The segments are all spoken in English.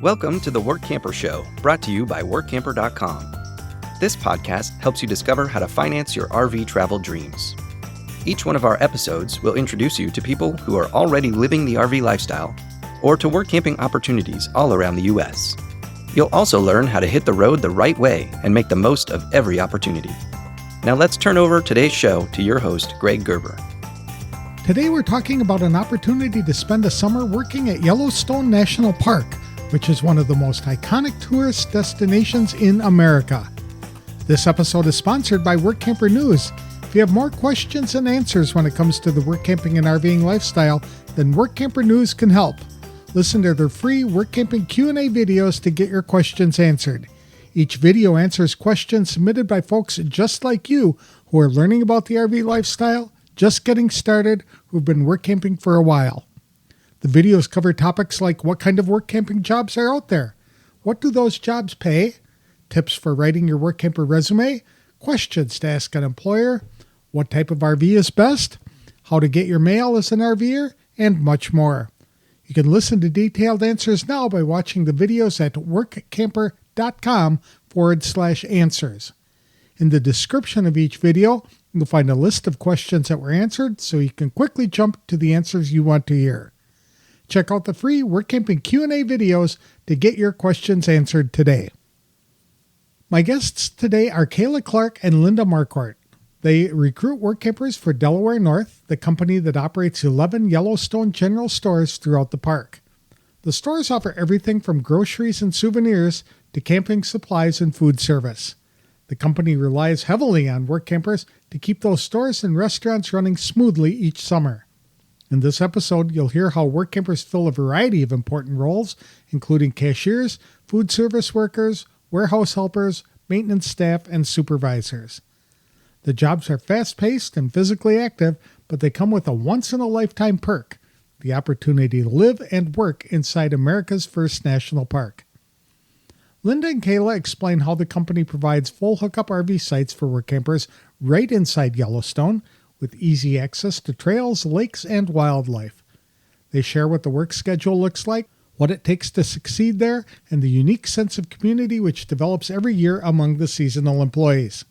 Welcome to the Workamper Show, brought to you by Workamper.com. This podcast helps you discover how to finance your RV travel dreams. Each one of our episodes will introduce you to people who are already living the RV lifestyle or to work camping opportunities all around the U.S. You'll also learn how to hit the road the right way and make the most of every opportunity. Now let's turn over today's show to your host, Greg Gerber. Today we're talking about an opportunity to spend a summer working at Yellowstone National Park, which is one of the most iconic tourist destinations in America. This episode is sponsored by Workamper News. If you have more questions and answers when it comes to the work camping and RVing lifestyle, then Workamper News can help. Listen to their free work camping Q&A videos to get your questions answered. Each video answers questions submitted by folks just like you who are learning about the RV lifestyle, just getting started, who've been work camping for a while. The videos cover topics like what kind of work camping jobs are out there, what do those jobs pay, tips for writing your work camper resume, questions to ask an employer, what type of RV is best, how to get your mail as an RVer, and much more. You can listen to detailed answers now by watching the videos at workamper.com/answers. In the description of each video, you'll find a list of questions that were answered so you can quickly jump to the answers you want to hear. Check out the free work camping Q&A videos to get your questions answered today. My guests today are Kayla Clark and Linda Marquardt. They recruit work campers for Delaware North, the company that operates 11 Yellowstone General Stores throughout the park. The stores offer everything from groceries and souvenirs to camping supplies and food service. The company relies heavily on work campers to keep those stores and restaurants running smoothly each summer. In this episode, you'll hear how work campers fill a variety of important roles, including cashiers, food service workers, warehouse helpers, maintenance staff, and supervisors. The jobs are fast-paced and physically active, but they come with a once-in-a-lifetime perk, the opportunity to live and work inside America's first national park. Linda and Kayla explain how the company provides full hookup RV sites for work campers right inside Yellowstone, with easy access to trails, lakes, and wildlife. They share what the work schedule looks like, what it takes to succeed there, and the unique sense of community which develops every year among the seasonal employees.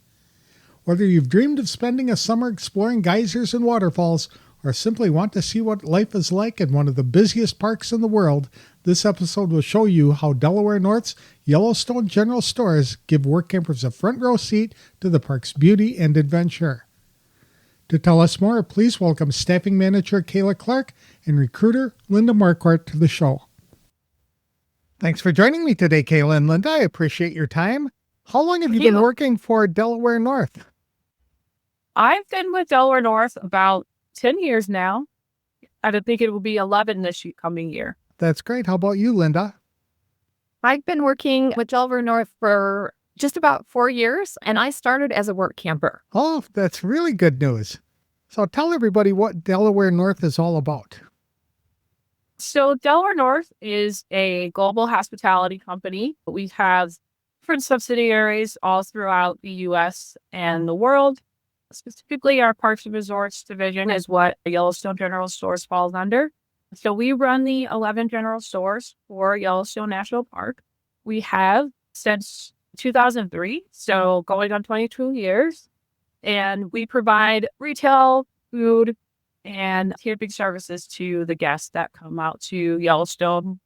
Whether you've dreamed of spending a summer exploring geysers and waterfalls, or simply want to see what life is like in one of the busiest parks in the world, this episode will show you how Delaware North's Yellowstone General Stores give work campers a front row seat to the park's beauty and adventure. To tell us more, please welcome Staffing Manager Kayla Clark and Recruiter Linda Marquardt to the show. Thanks for joining me today, Kayla and Linda. I appreciate your time. How long have you been working for Delaware North? I've been with Delaware North about 10 years now. I don't think it will be 11 this coming year. That's great. How about you, Linda? I've been working with Delaware North for just about 4 years, and I started as a work camper. Oh, that's really good news. So tell everybody what Delaware North is all about. So Delaware North is a global hospitality company. We have different subsidiaries all throughout the U.S. and the world. Specifically, our Parks and Resorts division is what Yellowstone General Stores falls under. So we run the 11 general stores for Yellowstone National Park. We have since 2003, so going on 22 years. And we provide retail, food, and camping services to the guests that come out to Yellowstone.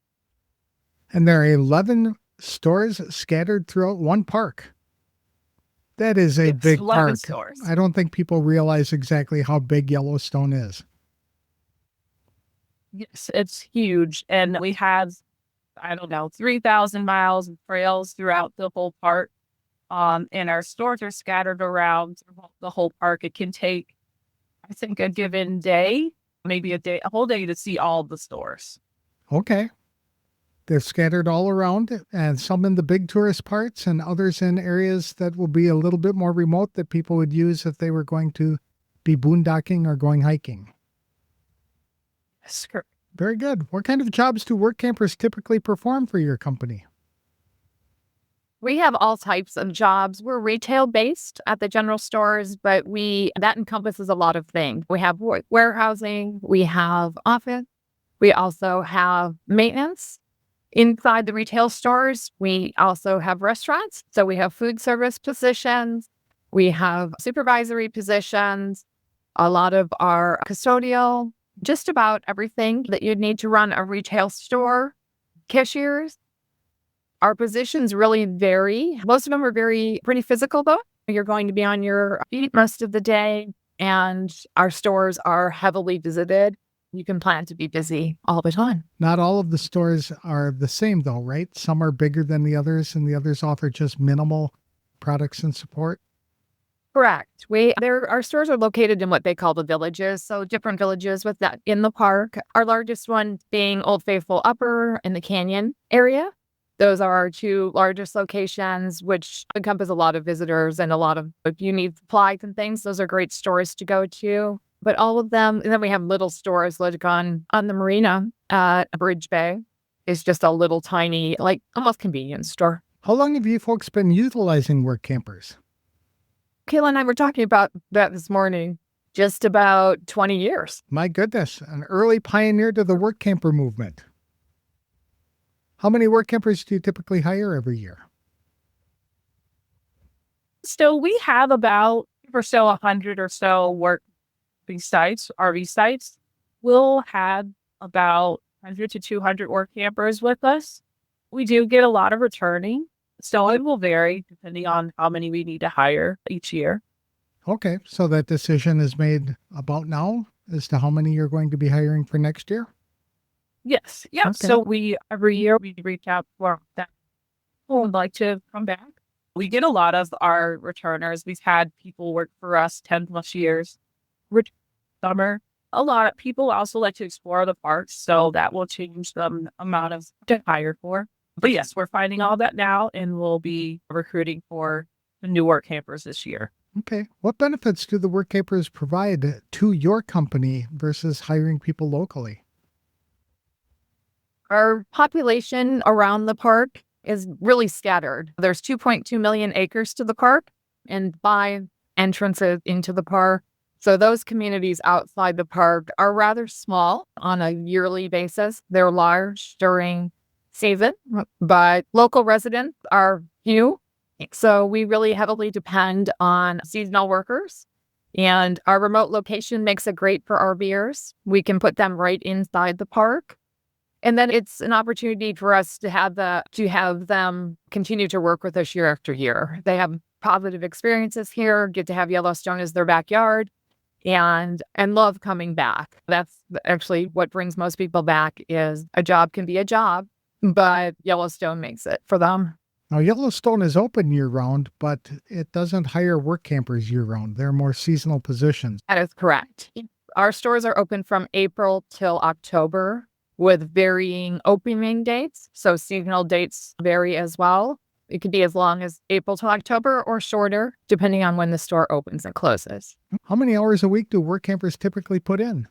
And there are 11 stores scattered throughout one park. That is a big park. Stores. I don't think people realize exactly how big Yellowstone is. Yes, it's huge. And we have, 3,000 miles of trails throughout the whole park. And our stores are scattered around the whole park. It can take, I think, a given day, maybe a whole day to see all the stores. Okay. They're scattered all around, and some in the big tourist parts and others in areas that will be a little bit more remote that people would use if they were going to be boondocking or going hiking. Yes, correct. Very good. What kind of jobs do work campers typically perform for your company? We have all types of jobs. We're retail based at the general stores, but that encompasses a lot of things. We have warehousing, we have office, we also have maintenance, Inside the retail stores, we also have restaurants. So we have food service positions, we have supervisory positions, a lot of our custodial, just about everything that you'd need to run a retail store, cashiers. Our positions really vary. Most of them are pretty physical though. You're going to be on your feet most of the day, and our stores are heavily visited. You can plan to be busy all the time. Not all of the stores are the same though, right? Some are bigger than the others and the others offer just minimal products and support. Correct. Our stores are located in what they call the villages. So different villages with that in the park. Our largest one being Old Faithful Upper in the Canyon area. Those are our two largest locations, which encompass a lot of visitors and a lot of, if you need supplies and things, those are great stores to go to. But all of them, and then we have little stores like on the marina at Bridge Bay. It's just a little tiny, like almost convenience store. How long have you folks been utilizing Workampers? Kayla and I were talking about that this morning. Just about 20 years. My goodness, an early pioneer to the Workamper movement. How many Workampers do you typically hire every year? So we have about 100 or so work sites, RV sites. We'll have about 100 to 200 work campers with us. We do get a lot of returning, so it will vary depending on how many we need to hire each year. Okay, so that decision is made about now as to how many you're going to be hiring for next year? Yes. Yeah. Okay. So every year we reach out for that who would like to come back. We get a lot of our returners. We've had people work for us 10 plus years. Summer. A lot of people also like to explore the parks, so that will change the amount of to hire for. But yes, we're finding all that now, and we'll be recruiting for the new work campers this year. Okay. What benefits do the Workampers provide to your company versus hiring people locally? Our population around the park is really scattered. There's 2.2 million acres to the park and 5 entrances into the park. So those communities outside the park are rather small on a yearly basis. They're large during season, but local residents are few. So we really heavily depend on seasonal workers. And our remote location makes it great for RVers. We can put them right inside the park. And then it's an opportunity for us to have them continue to work with us year after year. They have positive experiences here, get to have Yellowstone as their backyard, and love coming back. That's actually what brings most people back. Is a job can be a job, but Yellowstone makes it for them. Now, Yellowstone is open year-round, but it doesn't hire work campers year-round. They're more seasonal positions. That is correct. Our stores are open from April till October with varying opening dates. So seasonal dates vary as well. It could be as long as April to October or shorter, depending on when the store opens and closes. How many hours a week do work campers typically put in?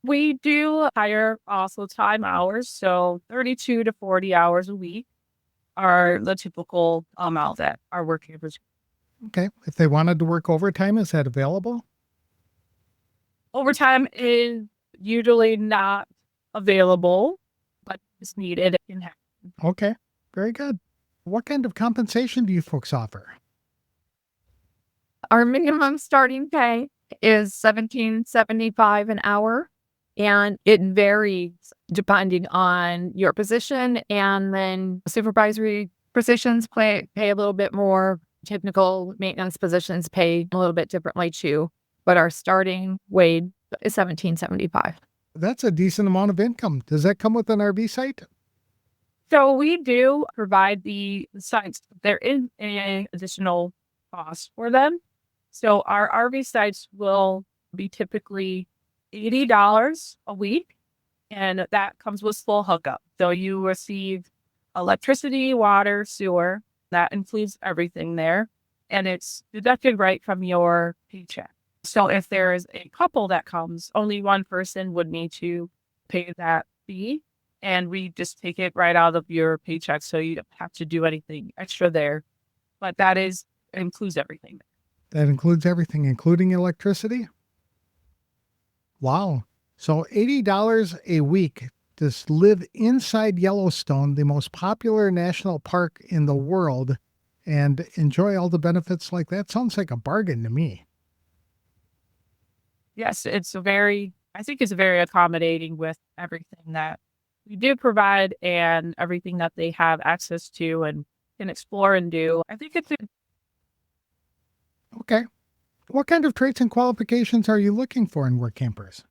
We do hire also time hours, so 32 to 40 hours a week are the typical amount that our work campers. Okay. If they wanted to work overtime, is that available? Overtime is usually not available, but it's needed. It can happen. Okay. Very good. What kind of compensation do you folks offer? Our minimum starting pay is $17.75 an hour, and it varies depending on your position. And then supervisory positions pay a little bit more. Technical maintenance positions pay a little bit differently too. But our starting wage is $17.75. That's a decent amount of income. Does that come with an RV site? So we do provide the sites. There is an additional cost for them. So our RV sites will be typically $80 a week, and that comes with full hookup. So you receive electricity, water, sewer. That includes everything there, and it's deducted right from your paycheck. So if there is a couple that comes, only one person would need to pay that fee, and we just take it right out of your paycheck, so you don't have to do anything extra there. But includes everything. That includes everything, including electricity? Wow. So $80 a week to live inside Yellowstone, the most popular national park in the world, and enjoy all the benefits like that? Sounds like a bargain to me. Yes, I think it's very accommodating with everything that we do provide and everything that they have access to and can explore and do. I think it's Okay. What kind of traits and qualifications are you looking for in work campers?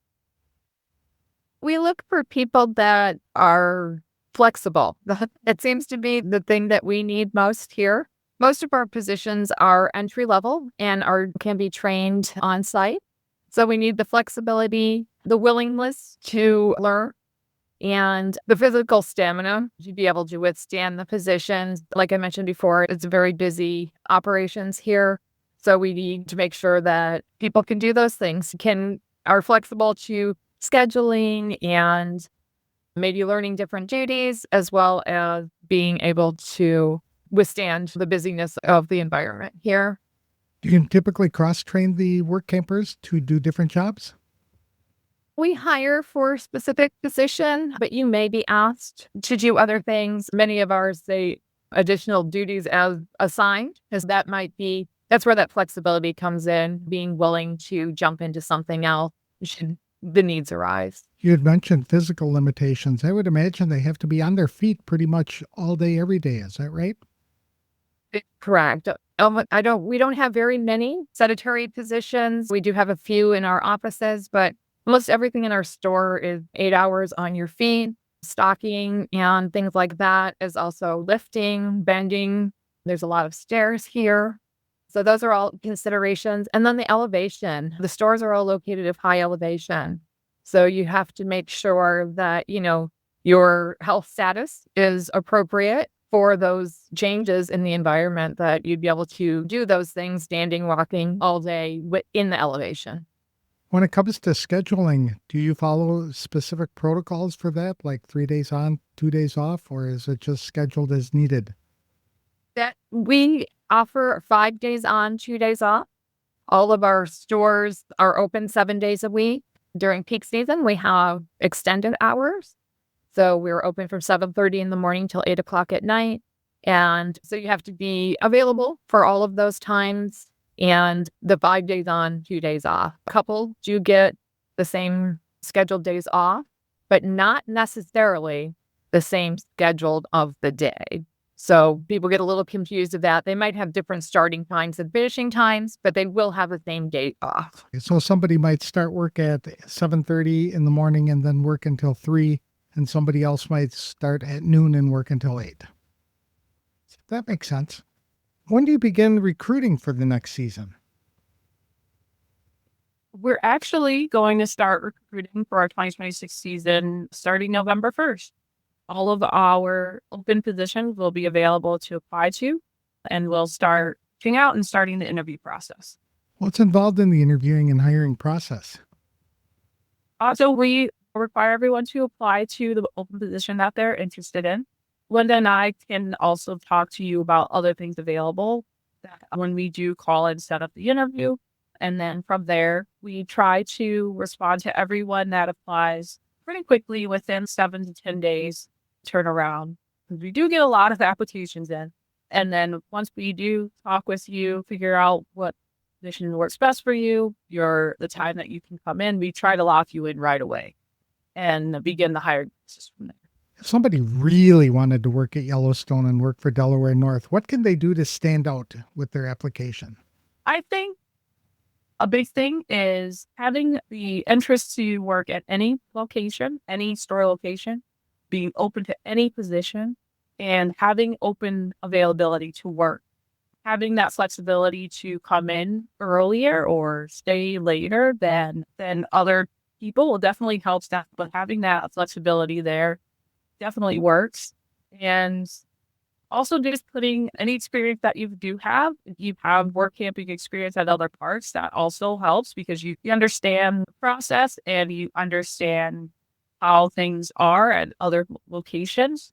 We look for people that are flexible. It seems to be the thing that we need most here. Most of our positions are entry level and can be trained on site. So we need the flexibility, the willingness to learn, and the physical stamina to be able to withstand the positions. Like I mentioned before, it's very busy operations here. So we need to make sure that people can do those things, are flexible to scheduling and maybe learning different duties, as well as being able to withstand the busyness of the environment here. Do you typically cross-train the work campers to do different jobs? We hire for a specific position, but you may be asked to do other things. Many of ours say additional duties as assigned, because that's where that flexibility comes in, being willing to jump into something else should the needs arise. You had mentioned physical limitations. I would imagine they have to be on their feet pretty much all day, every day. Is that right? Correct. We don't have very many sedentary positions. We do have a few in our offices, but most everything in our store is 8 hours on your feet. Stocking and things like that is also lifting, bending. There's a lot of stairs here. So those are all considerations. And then the elevation. The stores are all located at high elevation. So you have to make sure that, your health status is appropriate for those changes in the environment, that you'd be able to do those things, standing, walking all day in the elevation. When it comes to scheduling, do you follow specific protocols for that, like 3 days on, 2 days off, or is it just scheduled as needed? That we offer 5 days on, 2 days off. All of our stores are open 7 days a week. During peak season, we have extended hours. So we're open from 7:30 in the morning till 8 o'clock at night. And so you have to be available for all of those times. And the 5 days on, 2 days off. A couple do get the same scheduled days off, but not necessarily the same scheduled of the day. So people get a little confused of that. They might have different starting times and finishing times, but they will have the same date off. So somebody might start work at 7:30 in the morning and then work until 3, and somebody else might start at noon and work until 8. That makes sense. When do you begin recruiting for the next season? We're actually going to start recruiting for our 2026 season starting November 1st. All of our open positions will be available to apply to, and we'll start reaching out and starting the interview process. What's involved in the interviewing and hiring process? Also, we require everyone to apply to the open position that they're interested in. Linda and I can also talk to you about other things available when we do call and set up the interview. And then from there, we try to respond to everyone that applies pretty quickly within 7 to 10 days turnaround. Because we do get a lot of applications in. And then once we do talk with you, figure out what position works best for you, the time that you can come in, we try to lock you in right away and begin the hiring process from there. If somebody really wanted to work at Yellowstone and work for Delaware North, what can they do to stand out with their application? I think a big thing is having the interest to work at any location, any store location, being open to any position, and having open availability to work. Having that flexibility to come in earlier or stay later than other people will definitely help that. But having that flexibility there definitely works. And also just putting any experience that you do have, if you have work camping experience at other parks, that also helps because you understand the process and you understand how things are at other locations.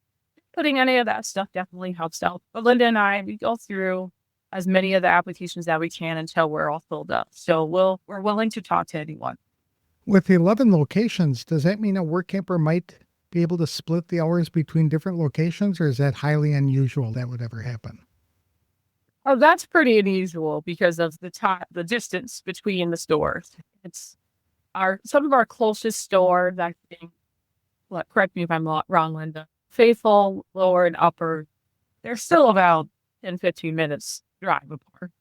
Putting any of that stuff definitely helps out. But Linda and I, we go through as many of the applications that we can until we're all filled up. So we're willing to talk to anyone. With 11 locations, does that mean a work camper might be able to split the hours between different locations, or is that highly unusual that would ever happen? Oh, that's pretty unusual because of the distance between the stores. It's some of our closest stores, I think, correct me if I'm wrong, Linda, Faithful, Lower, and Upper, they're still about 10, 15 minutes drive apart.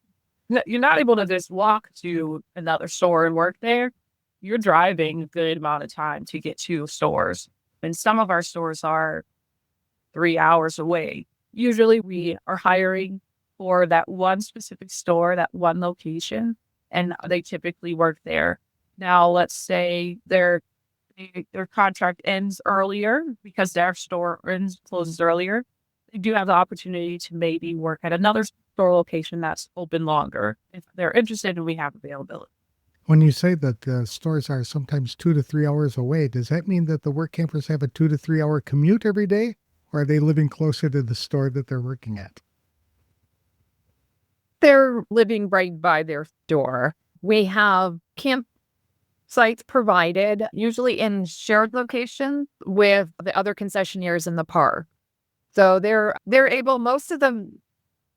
You're not able to just walk to another store and work there. You're driving a good amount of time to get to stores. And some of our stores are 3 hours away. Usually we are hiring for that one specific store, that one location, and they typically work there. Now, let's say their contract ends earlier because their store closes earlier. They do have the opportunity to maybe work at another store location that's open longer if they're interested and we have availability. When you say that the stores are sometimes 2 to 3 hours away, does that mean that the work campers have a 2 to 3 hour commute every day? Or are they living closer to the store that they're working at? They're living right by their store. We have campsites provided, usually in shared locations with the other concessionaires in the park. So they're able, most of the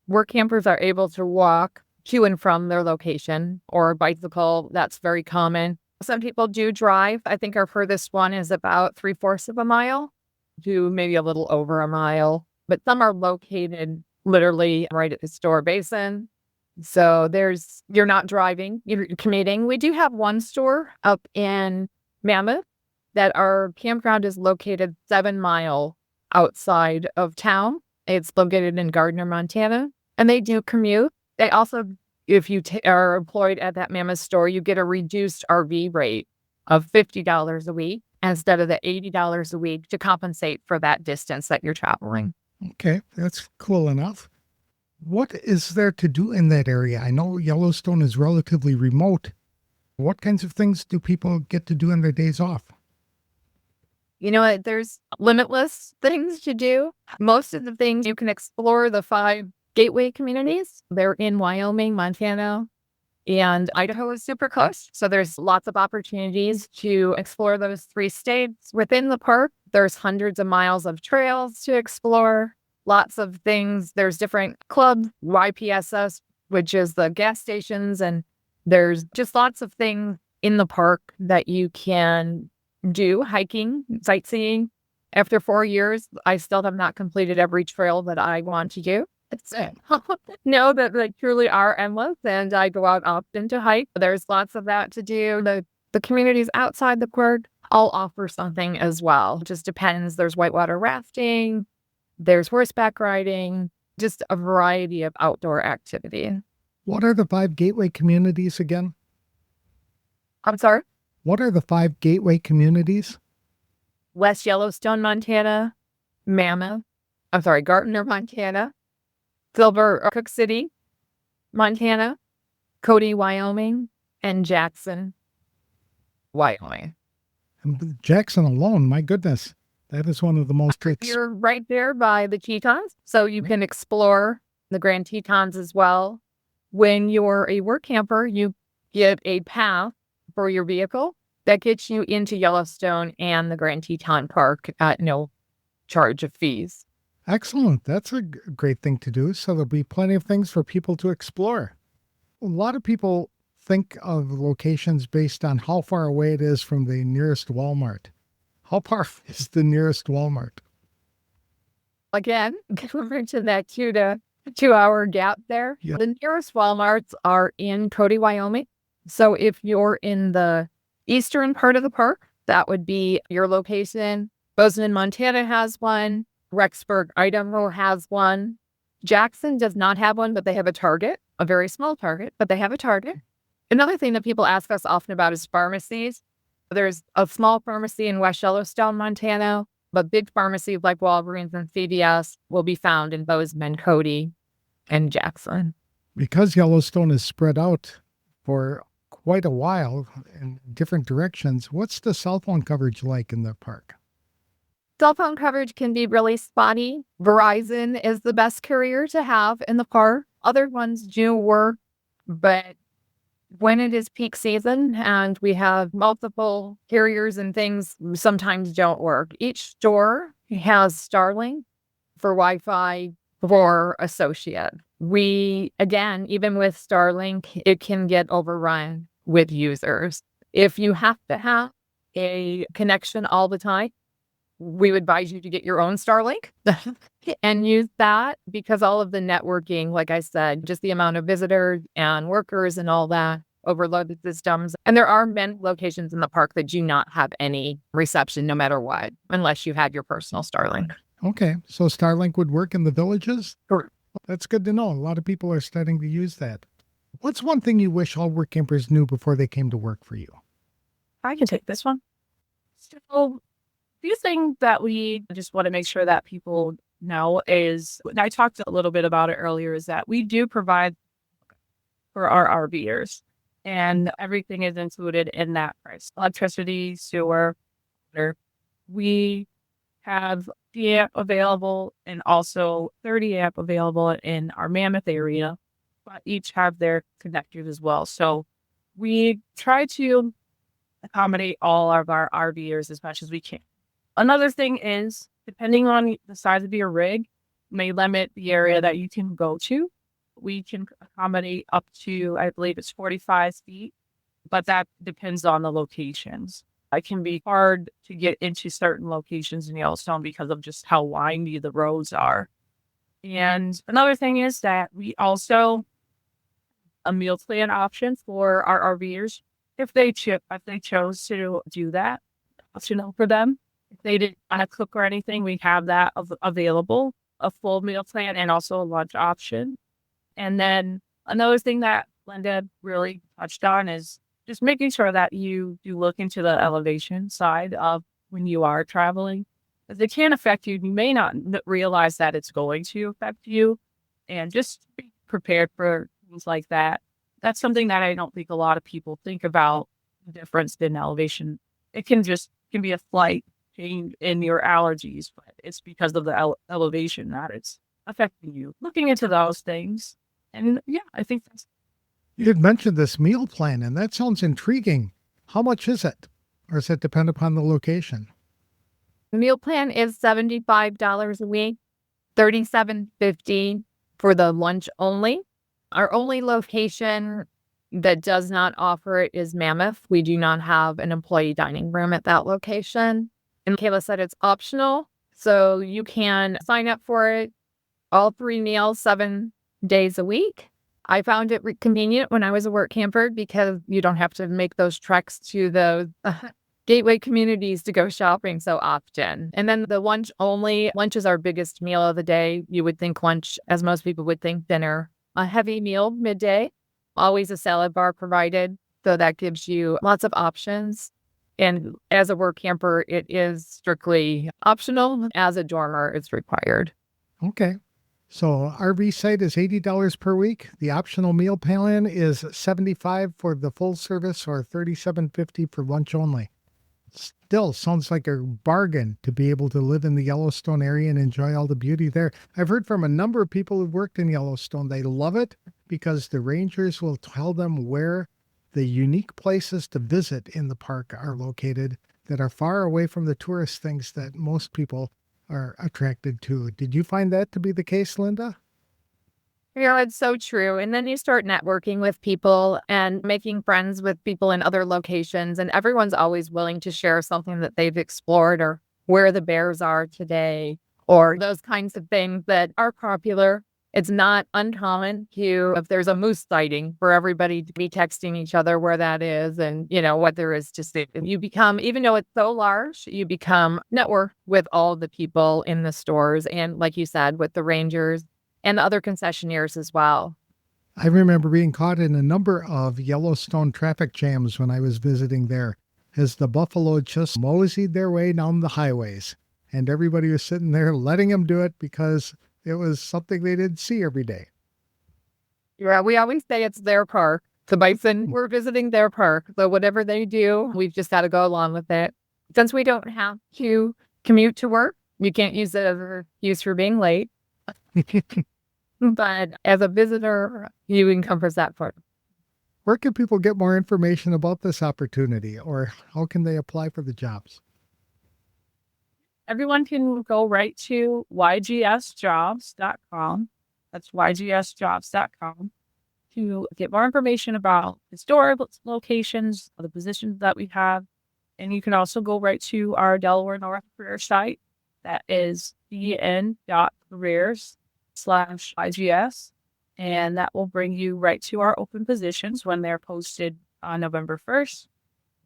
work campers are able to walk to and from their location or bicycle. That's very common. Some people do drive. I think our furthest one is about 3/4 of a mile to maybe a little over a mile, but some are located literally right at the store basin. So you're not driving, you're commuting. We do have one store up in Mammoth that our campground is located 7 miles outside of town. It's located in Gardner, Montana, and they do commute. They also, if you are employed at that Mammoth store, you get a reduced RV rate of $50 a week instead of the $80 a week to compensate for that distance that you're traveling. Okay, that's cool enough. What is there to do in that area? I know Yellowstone is relatively remote. What kinds of things do people get to do in their days off? You know what? There's limitless things to do. Most of the things you can explore the 5 gateway communities. They're in Wyoming, Montana, and Idaho is super close. So there's lots of opportunities to explore those 3 states. Within the park, there's hundreds of miles of trails to explore. Lots of things. There's different clubs, YPSS, which is the gas stations, and there's just lots of things in the park that you can do, hiking, sightseeing. After 4 years, I still have not completed every trail that I want to do. Know that they truly are endless, and I go out often to hike. There's lots of that to do. The communities outside the park all offer something as well. It just depends. There's whitewater rafting, there's horseback riding, just a variety of outdoor activity. What are the 5 gateway communities again? I'm sorry? What are the 5 gateway communities? West Yellowstone, Montana, Gardner, Montana, Cook City, Montana, Cody, Wyoming, and Jackson, Wyoming. And Jackson alone, my goodness, that is one of the most... You're right there by the Tetons, so you can explore the Grand Tetons as well. When you're a work camper, you get a path for your vehicle that gets you into Yellowstone and the Grand Teton Park at no charge of fees. Excellent. That's a great thing to do. So there'll be plenty of things for people to explore. A lot of people think of locations based on how far away it is from the nearest Walmart. How far is the nearest Walmart? Again, compared to that 2-hour gap there, Yeah. The nearest Walmarts are in Cody, Wyoming. So if you're in the eastern part of the park, that would be your location. Bozeman, Montana has one. Rexburg, Idaho has one. Jackson does not have one, but they have a Target, a very small Target, but they have a Target. Another thing that people ask us often about is pharmacies. There's a small pharmacy in West Yellowstone, Montana, but big pharmacies like Walgreens and CVS will be found in Bozeman, Cody, and Jackson. Because Yellowstone is spread out for quite a while in different directions, what's the cell phone coverage like in the park? Cell phone coverage can be really spotty. Verizon is the best carrier to have in the park. Other ones do work, but when it is peak season and we have multiple carriers and things sometimes don't work. Each store has Starlink for Wi-Fi for associate. We, again, even with Starlink, it can get overrun with users. If you have to have a connection all the time, we would advise you to get your own Starlink and use that, because all of the networking, like I said, just the amount of visitors and workers and all that overloaded systems. And there are many locations in the park that do not have any reception no matter what, unless you had your personal Starlink. Okay, so Starlink would work in the villages? Sure. That's good to know. A lot of people are starting to use that. What's one thing you wish all work campers knew before they came to work for you? I can take this one. So, few things that we just want to make sure that people know is, and I talked a little bit about it earlier, is that we do provide for our RVers, and everything is included in that price. Electricity, sewer, water. We have the amp available and also 30 amp available in our Mammoth area, but each have their connectors as well. So we try to accommodate all of our RVers as much as we can. Another thing is, depending on the size of your rig, may limit the area that you can go to. We can accommodate up to, I believe it's 45 feet, but that depends on the locations. It can be hard to get into certain locations in Yellowstone because of just how windy the roads are. And another thing is that we also a meal plan option for our RVers if they chose to do that, optional for them. If they didn't want to cook or anything, we have that available, a full meal plan and also a lunch option. And then another thing that Linda really touched on is just making sure that you do look into the elevation side of when you are traveling, because it can affect you. You may not realize that it's going to affect you, and just be prepared for things like that. That's something that I don't think a lot of people think about, the difference in elevation. It can be a slight change in your allergies, but it's because of the elevation that it's affecting you. Looking into those things. And yeah, I think that's. You had mentioned this meal plan, and that sounds intriguing. How much is it? Or does it depend upon the location? The meal plan is $75 a week, $37.50 for the lunch only. Our only location that does not offer it is Mammoth. We do not have an employee dining room at that location. And Kayla said it's optional, so you can sign up for it, all 3 meals, 7 days a week. I found it convenient when I was a work camper because you don't have to make those treks to the gateway communities to go shopping so often. And then the lunch only. Lunch is our biggest meal of the day. You would think lunch, as most people would think dinner. A heavy meal midday, always a salad bar provided. So that gives you lots of options. And as a work camper, it is strictly optional. As a dormer, it's required. Okay. So RV site is $80 per week. The optional meal plan is $75 for the full service or $37.50 for lunch only. Still sounds like a bargain to be able to live in the Yellowstone area and enjoy all the beauty there. I've heard from a number of people who've worked in Yellowstone. They love it because the rangers will tell them where the unique places to visit in the park are located that are far away from the tourist things that most people are attracted to. Did you find that to be the case, Linda? Yeah, it's so true. And then you start networking with people and making friends with people in other locations. And everyone's always willing to share something that they've explored, or where the bears are today, or those kinds of things that are popular. It's not uncommon if there's a moose sighting, for everybody to be texting each other where that is and, what there is to see. You become, even though it's so large, you become network with all the people in the stores. And like you said, with the rangers and the other concessionaires as well. I remember being caught in a number of Yellowstone traffic jams when I was visiting there, as the buffalo just moseyed their way down the highways. And everybody was sitting there letting them do it because it was something they didn't see every day. Yeah, we always say it's their park. The bison, we're visiting their park. So whatever they do, we've just got to go along with it. Since we don't have to commute to work, you can't use it as an excuse for being late. But as a visitor, you encompass that part. Where can people get more information about this opportunity, or how can they apply for the jobs? Everyone can go right to ygsjobs.com. That's ygsjobs.com to get more information about historic locations, the positions that we have. And you can also go right to our Delaware North career site. That is dn.careers/YGS. And that will bring you right to our open positions when they're posted on November 1st.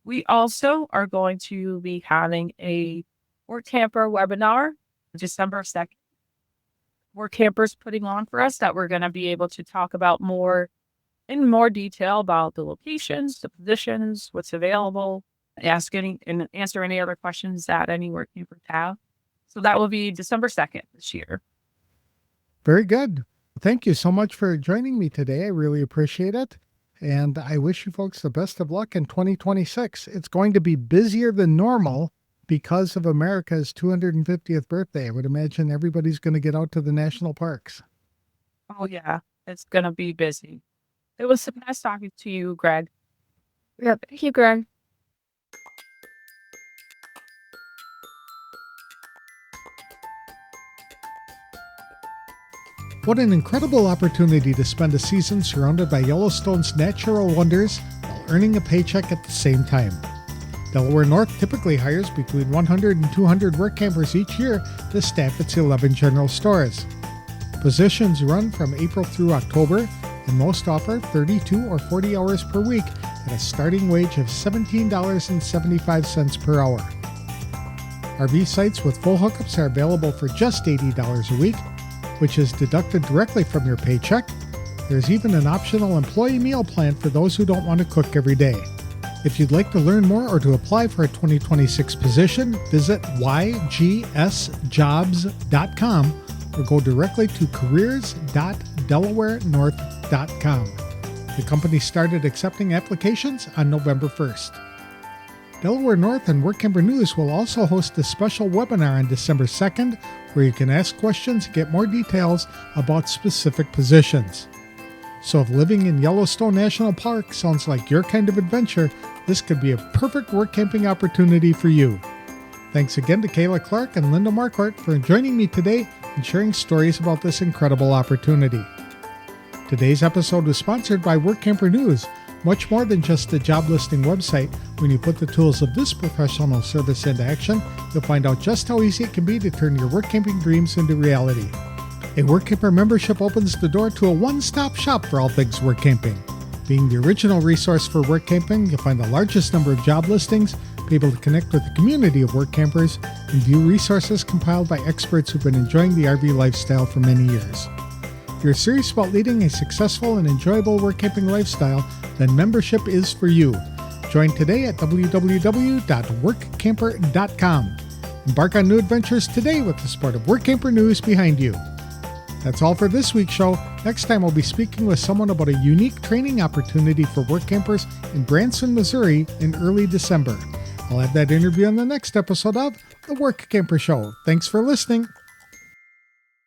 We also are going to be having a Workamper webinar December 2nd. Workampers putting on for us that we're going to be able to talk about in more detail about the locations, the positions, what's available, and answer any other questions that any Workampers have. So that will be December 2nd this year. Very good. Thank you so much for joining me today. I really appreciate it. And I wish you folks the best of luck in 2026. It's going to be busier than normal because of America's 250th birthday. I would imagine everybody's going to get out to the national parks. Oh, yeah. It's going to be busy. It was nice talking to you, Greg. Yeah, thank you, Greg. What an incredible opportunity to spend a season surrounded by Yellowstone's natural wonders while earning a paycheck at the same time. Delaware North typically hires between 100 and 200 Workampers each year to staff its 11 general stores. Positions run from April through October, and most offer 32 or 40 hours per week at a starting wage of $17.75 per hour. RV sites with full hookups are available for just $80 a week, which is deducted directly from your paycheck. There's even an optional employee meal plan for those who don't want to cook every day. If you'd like to learn more or to apply for a 2026 position, visit ygsjobs.com or go directly to careers.delawarenorth.com. The company started accepting applications on November 1st. Delaware North and Workamper News will also host a special webinar on December 2nd where you can ask questions and get more details about specific positions. So if living in Yellowstone National Park sounds like your kind of adventure, this could be a perfect work camping opportunity for you. Thanks again to Kayla Clark and Linda Marquardt for joining me today and sharing stories about this incredible opportunity. Today's episode was sponsored by Workamper News. Much more than just a job listing website, when you put the tools of this professional service into action, you'll find out just how easy it can be to turn your work camping dreams into reality. A Workamper membership opens the door to a one-stop shop for all things work camping. Being the original resource for work camping, you'll find the largest number of job listings, be able to connect with a community of work campers, and view resources compiled by experts who've been enjoying the RV lifestyle for many years. If you're serious about leading a successful and enjoyable work camping lifestyle, then membership is for you. Join today at www.workamper.com. Embark on new adventures today with the support of Workamper News behind you. That's all for this week's show. Next time we'll be speaking with someone about a unique training opportunity for work campers in Branson, Missouri in early December. I'll have that interview on the next episode of The Workamper Show. Thanks for listening.